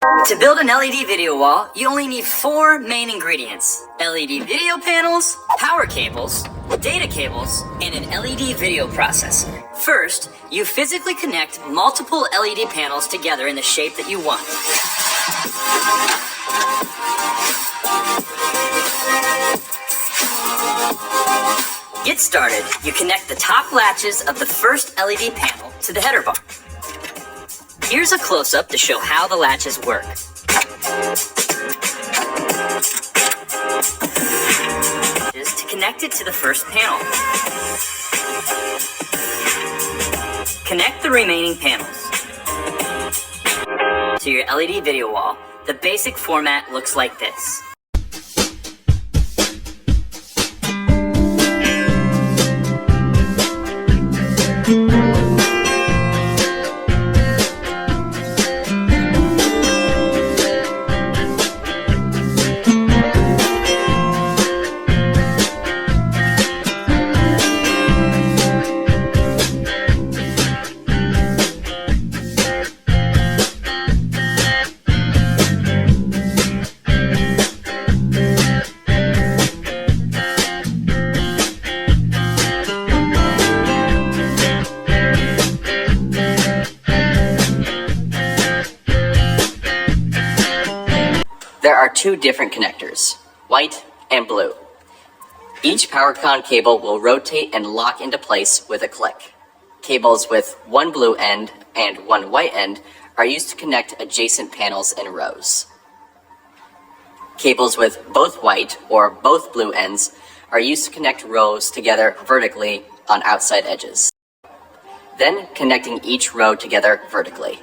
To build an LED video wall, you only need 4 main ingredients: LED video panels, power cables, data cables, and an LED video processor. First, you physically connect multiple LED panels together in the shape that you want. Get started, you connect the top latches of the first LED panel to the header bar. Here's a close-up to show how the latches work. Is to connect it to the first panel. Connect the remaining panels to your LED video wall. The basic format looks like this. There are 2 different connectors, white and blue. Each PowerCon cable will rotate and lock into place with a click. Cables with one blue end and one white end are used to connect adjacent panels in rows. Cables with both white or both blue ends are used to connect rows together vertically on outside edges, then connecting each row together vertically.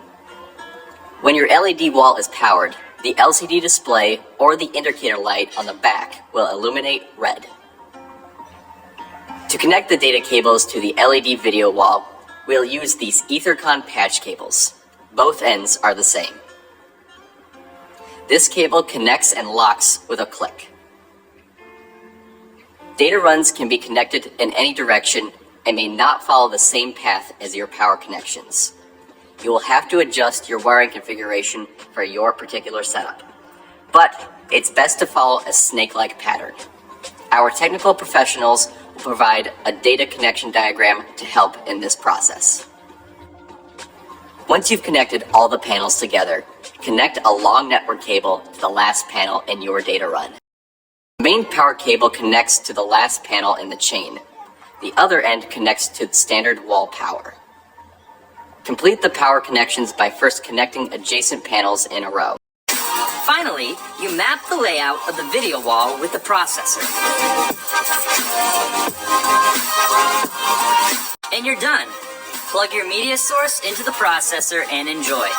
When your LED wall is powered, the LCD display or the indicator light on the back will illuminate red. To connect the data cables to the LED video wall, we'll use these Ethercon patch cables. Both ends are the same. This cable connects and locks with a click. Data runs can be connected in any direction and may not follow the same path as your power connections. You will have to adjust your wiring configuration for your particular setup. But it's best to follow a snake-like pattern. Our technical professionals will provide a data connection diagram to help in this process. Once you've connected all the panels together, connect a long network cable to the last panel in your data run. The main power cable connects to the last panel in the chain. The other end connects to the standard wall power. Complete the power connections by first connecting adjacent panels in a row. Finally, you map the layout of the video wall with the processor. And you're done. Plug your media source into the processor and enjoy.